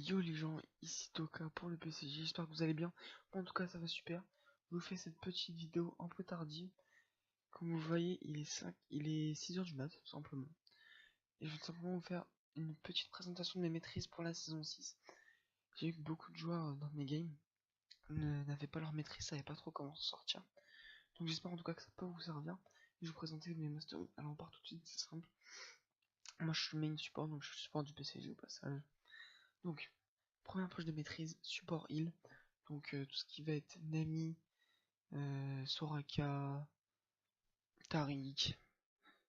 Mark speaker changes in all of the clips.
Speaker 1: Yo les gens, ici Toka pour le PCG, j'espère que vous allez bien. En tout cas ça va super. Je vous fais cette petite vidéo un peu tardive. Comme vous voyez il est 6 heures du mat tout simplement. Et je vais tout simplement vous faire une petite présentation de mes maîtrises pour la saison 6. J'ai vu que beaucoup de joueurs dans mes games n'avaient pas leur maîtrise, savaient pas trop comment s'en sortir. Donc j'espère en tout cas que ça peut vous servir. Je vais vous présenter mes masteries. Alors on part tout de suite, c'est simple. Moi je suis main support, donc je suis support du PCG au passage. Donc première poche de maîtrise, support heal. Donc tout ce qui va être Nami, Soraka, Taric,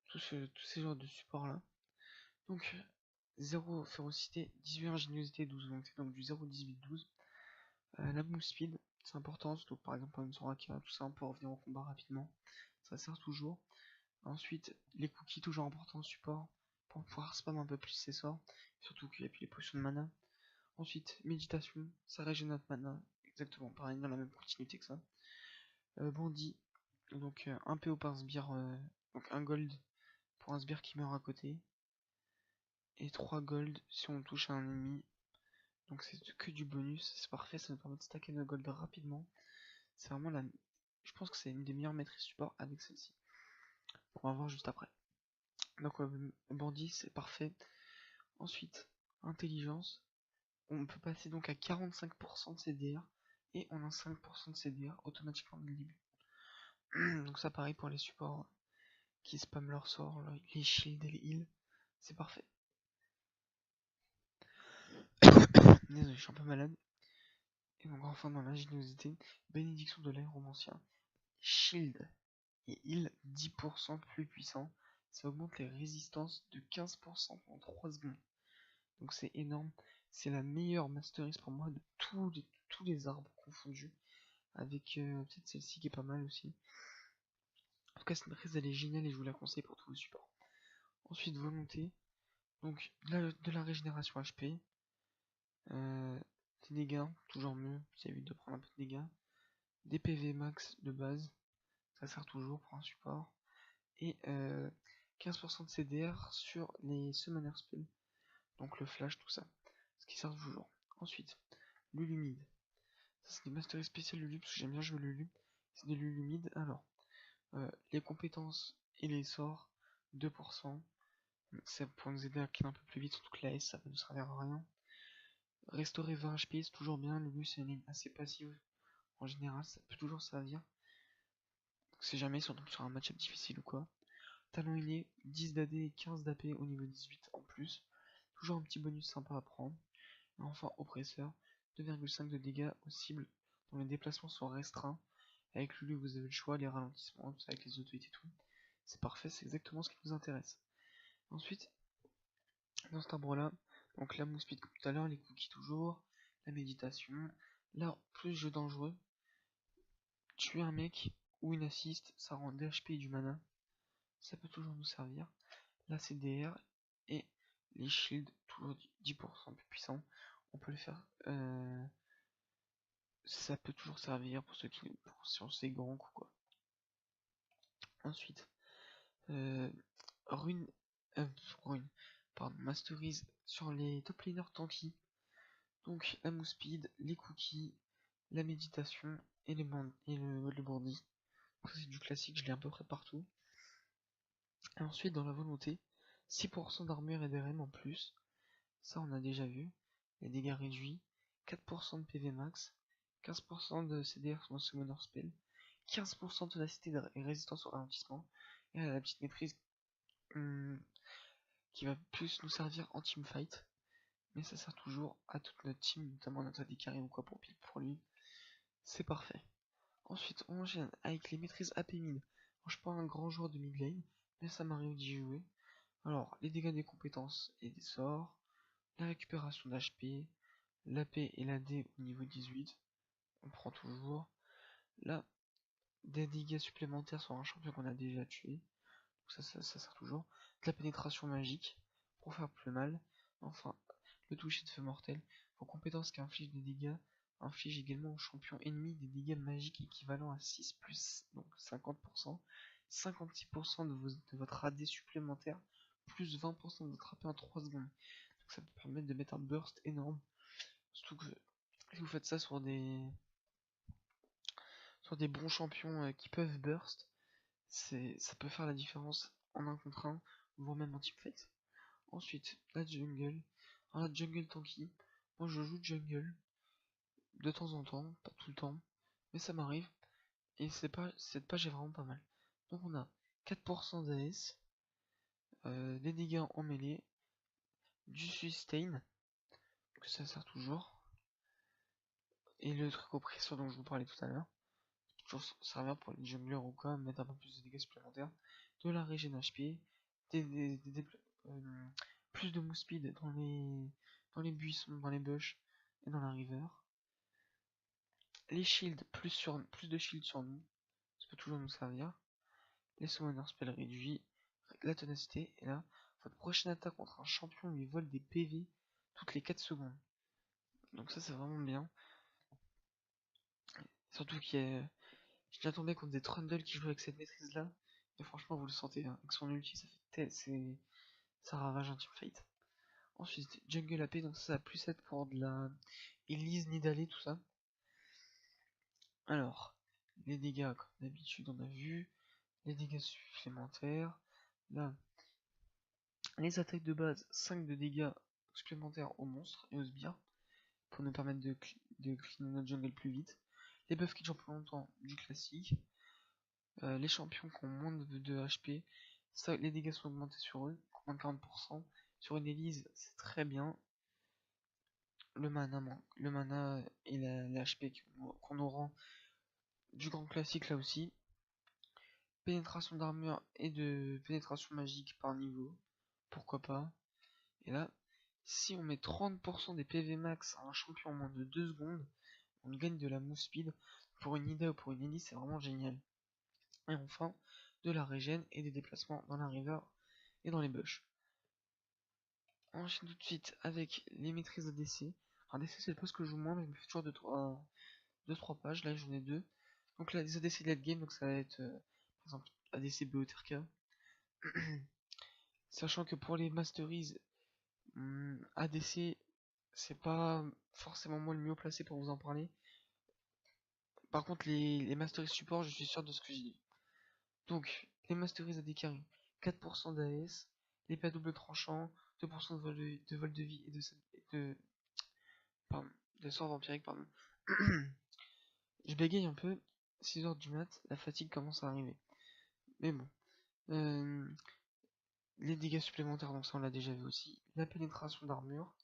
Speaker 1: tous ces genres de supports là. Donc 0 férocité, 18 ingéniosité, 12 volonté, donc du 0, 18, 12. La move speed, c'est important, surtout par exemple une Soraka, tout ça on peut revenir au combat rapidement, ça sert toujours. Ensuite les cookies, toujours important support, pour pouvoir spam un peu plus ses sorts, surtout qu'il y a plus les potions de mana. Ensuite méditation, ça régène notre mana, exactement pareil, dans la même continuité que ça. Bandit, donc 1 PO par sbire, donc 1 gold pour un sbire qui meurt à côté, et 3 gold si on touche à un ennemi, donc c'est que du bonus, c'est parfait, ça nous permet de stacker nos gold rapidement, c'est vraiment je pense que c'est une des meilleures maîtrises support avec celle-ci, on va voir juste après. Donc bandit c'est parfait. Ensuite, intelligence, on peut passer donc à 45% de CDR, et on a 5% de CDR automatiquement dès le début. Donc ça pareil pour les supports qui spamment leur sort, les shields et les heals, c'est parfait. Désolé, je suis un peu malade. Et donc enfin dans l'ingéniosité, bénédiction de l'aéromancien, shield et heal 10% plus puissant, ça augmente les résistances de 15% en 3 secondes. Donc c'est énorme, c'est la meilleure masterise pour moi de tous les arbres confondus, avec peut-être celle-ci qui est pas mal aussi. En tout cas cette maîtrise elle est géniale et je vous la conseille pour tous vos supports. Ensuite volonté, donc de la régénération HP, des dégâts, toujours mieux, ça évite de prendre un peu de dégâts, des PV max de base, ça sert toujours pour un support, et 15% de CDR sur les summoner spells, donc le flash, tout ça, ce qui sert toujours. Ensuite, l'Ulumide, ça c'est des masteries spéciales Lulu, parce que j'aime bien jouer Lulu, c'est des Lulumides. Alors, les compétences et les sorts, 2%, c'est pour nous aider à kill un peu plus vite, surtout que la S ça va nous servir à rien. Restaurer 20 HP, c'est toujours bien, Lulu c'est une ligne assez passive, en général ça peut toujours servir. Si jamais si on tombe sur un match-up difficile ou quoi. Talon inné, 10 d'AD et 15 d'AP au niveau 18 en plus. Toujours un petit bonus sympa à prendre. Et enfin oppresseur, 2,5 de dégâts aux cibles dont les déplacements sont restreints. Avec Lulu vous avez le choix, les ralentissements, tout ça avec les autorités et tout. C'est parfait, c'est exactement ce qui nous intéresse. Ensuite, dans cet arbre là, donc la move speed comme tout à l'heure, les cookies toujours, la méditation. Là, plus jeu dangereux, tuer un mec ou une assist, ça rend des HP et du mana. Ça peut toujours nous servir. La CDR et les shields, toujours 10% plus puissants. On peut le faire. Ça peut toujours servir pour ceux qui. Si on sait grand ou quoi. Ensuite, rune. Rune. Pardon, masterise sur les top laners tanky. Donc la move speed, les cookies, la méditation et le bandit. Ça c'est du classique, je l'ai à peu près partout. Et ensuite dans la volonté, 6% d'armure et d'RM en plus. Ça on a déjà vu. Les dégâts réduits, 4% de PV max, 15% de CDR sur mon summoner spell, 15% de tenacité et résistance au ralentissement. Et la petite maîtrise qui va plus nous servir en teamfight. Mais ça sert toujours à toute notre team, notamment notre AD carry ou quoi pour lui. C'est parfait. Ensuite on enchaîne avec les maîtrises AP mid. Je suis pas un grand joueur de mid lane, mais ça m'arrive d'y jouer. Alors les dégâts des compétences et des sorts, la récupération d'HP, l'AP et l'AD au niveau 18, on prend toujours. Là, des dégâts supplémentaires sur un champion qu'on a déjà tué, donc ça sert toujours. De la pénétration magique, pour faire plus mal. Enfin, le toucher de feu mortel. Vos compétences qui infligent des dégâts infligent également au champion ennemi des dégâts magiques équivalents à 6 plus, donc 50%. 56% de votre AD supplémentaire, plus 20% de votre AP en 3 secondes. Donc ça peut permettre de mettre un burst énorme. Surtout que si vous faites ça sur des bons champions qui peuvent burst, ça peut faire la différence en 1 contre 1, voire même en teamfight. Ensuite, la jungle. Alors la jungle tanky, moi je joue jungle de temps en temps, pas tout le temps, mais ça m'arrive. Et cette page est vraiment pas mal. Donc on a 4% d'AS, des dégâts en mêlée, du sustain, que ça sert toujours, et le truc oppresseur dont je vous parlais tout à l'heure, toujours servir pour les junglers ou quoi, mettre un peu plus de dégâts supplémentaires, de la régène HP, euh, plus de move speed dans les buissons, dans les bush et dans la river. Les shields, plus de shields sur nous, ça peut toujours nous servir. Les summoner spell réduits, la ténacité, et là, votre prochaine attaque contre un champion lui vole des PV toutes les 4 secondes. Donc ça c'est vraiment bien. Surtout qu'il y a... Je viens tomber contre des Trundle qui jouent avec cette maîtrise là. Et franchement vous le sentez, hein. Avec son ulti ça ravage un teamfight. Ensuite, Jungle AP, donc ça a plus être pour de la Elise, Nidalee, tout ça. Alors, les dégâts, comme d'habitude on a vu. Les dégâts supplémentaires. Là, les attaques de base, 5 de dégâts supplémentaires aux monstres et aux sbires, pour nous permettre de cleaner notre jungle plus vite. Les buffs qui durent plus longtemps, du classique. Les champions qui ont moins de HP, ça, les dégâts sont augmentés sur eux, moins de 40%. Sur une Elise, c'est très bien. Le mana et la HP qu'on nous rend du grand classique là aussi. Pénétration d'armure et de pénétration magique par niveau, pourquoi pas. Et là, si on met 30% des PV max à un champion en moins de 2 secondes, on gagne de la move speed. Pour une Ida ou pour une Ellie, c'est vraiment génial. Et enfin, de la régène et des déplacements dans la river et dans les bush. On enchaîne tout de suite avec les maîtrises ADC. ADC c'est le poste que je joue moins, mais je me fais toujours 2-3 pages, là j'en ai 2. Donc là, les ADC late game, donc ça va être par exemple ADC BOTRK. Sachant que pour les masteries, ADC c'est pas forcément moi le mieux placé pour vous en parler. Par contre, les masteries support, je suis sûr de ce que j'ai dit. Donc, les masteries AD carry, 4% d'AS, l'épée à double tranchant, 2% de vol de vie et de, pardon, de sort vampirique, pardon. Je bégaye un peu, 6h du mat, la fatigue commence à arriver. Mais bon. Euh, les dégâts supplémentaires, donc ça on l'a déjà vu aussi. La pénétration d'armure,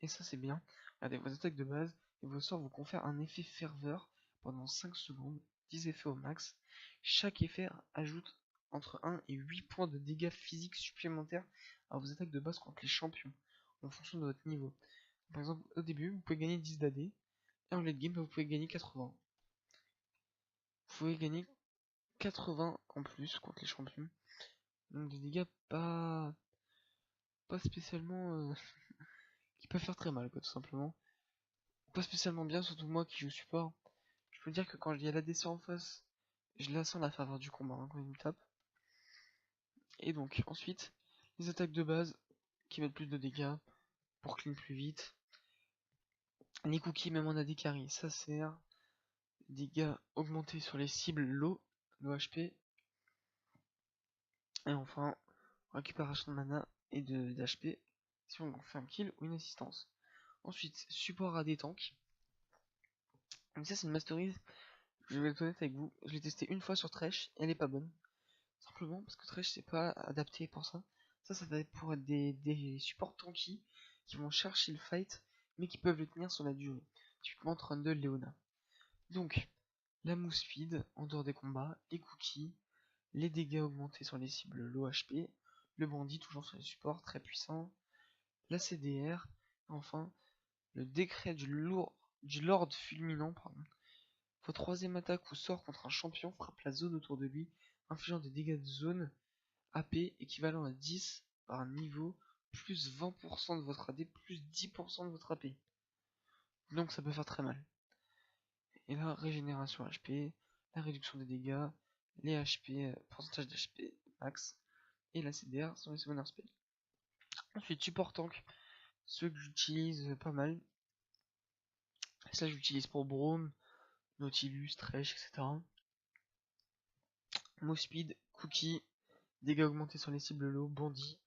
Speaker 1: et ça c'est bien. Regardez, vos attaques de base et vos sorts vous confèrent un effet ferveur pendant 5 secondes, 10 effets au max. Chaque effet ajoute entre 1 et 8 points de dégâts physiques supplémentaires à vos attaques de base contre les champions, en fonction de votre niveau. Par exemple, au début, vous pouvez gagner 10 d'AD, et en late game, vous pouvez gagner 80. Vous pouvez gagner 80 en plus contre les champions. Donc des dégâts pas spécialement... qui peuvent faire très mal, quoi, tout simplement. Pas spécialement bien, surtout moi qui joue support. Je peux dire que quand il y a l'ADC en face, je la sens la faveur du combat hein, quand il me tape. Et donc, ensuite, les attaques de base qui mettent plus de dégâts pour clean plus vite. Les cookies, même en AD carry, ça sert. Dégâts augmentés sur les cibles low HP. Et enfin, récupération de mana et d'HP si on fait un kill ou une assistance. Ensuite, support AD tank. Donc ça c'est une mastery, je vais être honnête avec vous, je l'ai testé une fois sur Thresh et elle est pas bonne. Simplement parce que Thresh c'est pas adapté pour ça. Ça va être pour être des supports tanky qui vont chercher le fight mais qui peuvent le tenir sur la durée. Typiquement Trundle, Leona. Donc, la move speed en dehors des combats, les cookies, les dégâts augmentés sur les cibles low HP, le bandit toujours sur les supports très puissant, la CDR, enfin le décret du Lord fulminant, pardon. Votre troisième attaque ou sort contre un champion frappe la zone autour de lui, infligeant des dégâts de zone AP équivalent à 10 par niveau, plus 20% de votre AD, plus 10% de votre AP. Donc ça peut faire très mal. Et la régénération HP, la réduction des dégâts, les HP, pourcentage d'HP max, et la CDR sont les summoner spells. Ensuite, support tank, ceux que j'utilise pas mal. Ça j'utilise pour Braum, Nautilus, Thresh, etc. Move Speed, Cookie, dégâts augmentés sur les cibles low, Bandit,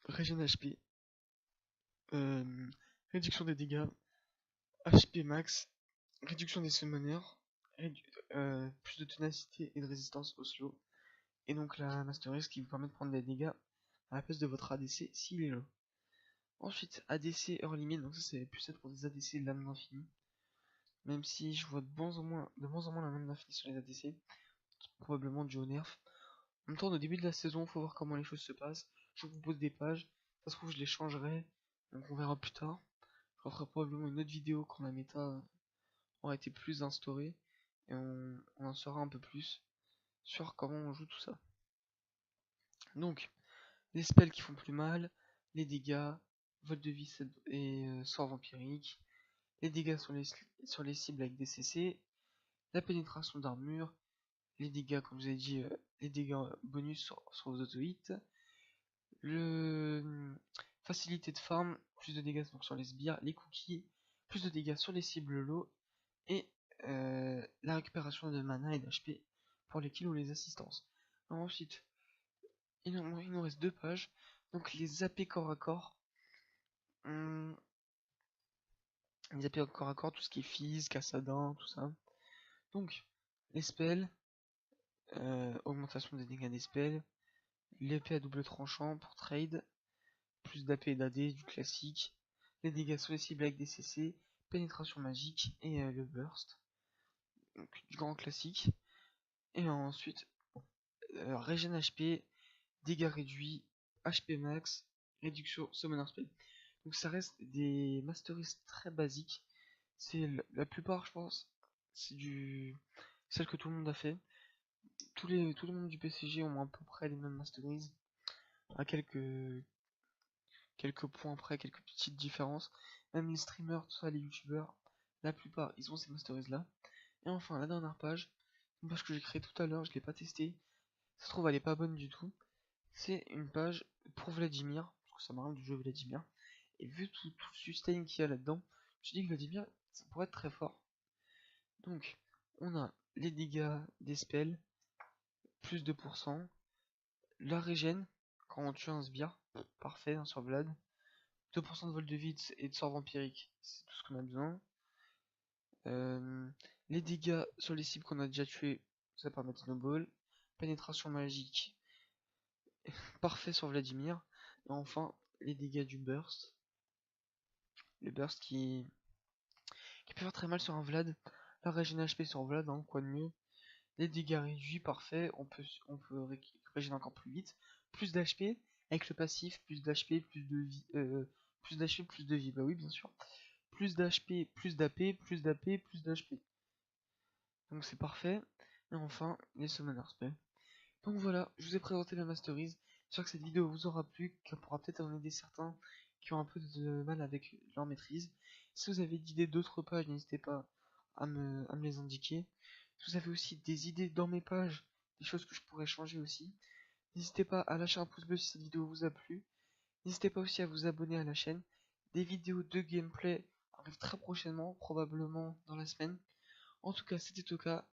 Speaker 1: Regen HP, réduction des dégâts, HP max, réduction des summoners, plus de ténacité et de résistance au slow, et donc la Master Race qui vous permet de prendre des dégâts à la place de votre ADC s'il est low. Ensuite, ADC Early Mid, donc ça c'est plus être pour des ADC de lame d'infini. Même si je vois de moins en moins la lame d'infini sur les ADC, probablement dû au nerf. En même temps, au début de la saison, faut voir comment les choses se passent. Je vous propose des pages, ça se trouve je les changerai, donc on verra plus tard. Je ferai probablement une autre vidéo quand la méta aura été plus instaurée, et on en saura un peu plus sur comment on joue tout ça. Donc, les spells qui font plus mal, les dégâts, vol de vie et sort vampirique, les dégâts sur les cibles avec des CC, la pénétration d'armure, les dégâts, comme je vous ai dit, les dégâts bonus sur vos auto-hits, le facilité de farm, plus de dégâts donc sur les sbires, les cookies, plus de dégâts sur les cibles low, et la récupération de mana et d'HP pour les kills ou les assistances. Alors ensuite, il nous reste deux pages, donc les AP corps à corps. Les AP corps à corps, tout ce qui est Fizz, Cassadin, tout ça. Donc, les spells, augmentation des dégâts des spells, l'épée à double tranchant pour trade, plus d'AP et d'AD, du classique, les dégâts sur les cibles avec des CC, pénétration magique et le burst, donc du grand classique. Et ensuite, regen HP, dégâts réduits, HP max, réduction summoner spell. Donc ça reste des masteries très basiques. C'est la plupart, je pense, c'est celle que tout le monde a fait. Tout le monde du PCG ont à peu près les mêmes masteries, à quelques points près, quelques petites différences. Même les streamers, tout ça, les youtubeurs, la plupart, ils ont ces masteries là. Et enfin, la dernière page, une page que j'ai créée tout à l'heure, je l'ai pas testée. Ça se trouve, elle est pas bonne du tout. C'est une page pour Vladimir, parce que ça m'arrive du jeu Vladimir. Et vu tout le sustain qu'il y a là-dedans, je dis que Vladimir, ça pourrait être très fort. Donc, on a les dégâts des spells, plus 2%, la régène, quand on tue un sbire, parfait hein, sur Vlad, 2% de vol de vide et de sort vampirique, c'est tout ce qu'on a besoin. Les dégâts sur les cibles qu'on a déjà tuées, ça permet de snowball. Pénétration magique, parfait sur Vladimir. Et enfin, les dégâts du burst. Le burst qui peut faire très mal sur un Vlad. La régène HP sur Vlad, hein, quoi de mieux. Les dégâts réduits, parfait. On peut régénérer encore plus vite. Plus d'HP, avec le passif, plus d'HP, plus de vie. Plus d'HP, plus de vie, bah oui, bien sûr. Plus d'HP, plus d'AP, plus d'AP, plus d'HP. Donc c'est parfait. Et enfin, les Summoner Spells. Donc voilà, je vous ai présenté la Masteries. J'espère que cette vidéo vous aura plu, qu'elle pourra peut-être en aider certains qui ont un peu de mal avec leur maîtrise. Si vous avez d'idées d'autres pages, n'hésitez pas à me les indiquer. Si vous avez aussi des idées dans mes pages, des choses que je pourrais changer aussi, n'hésitez pas à lâcher un pouce bleu si cette vidéo vous a plu. N'hésitez pas aussi à vous abonner à la chaîne. Des vidéos de gameplay arrivent très prochainement, probablement dans la semaine. En tout cas, c'était Toka.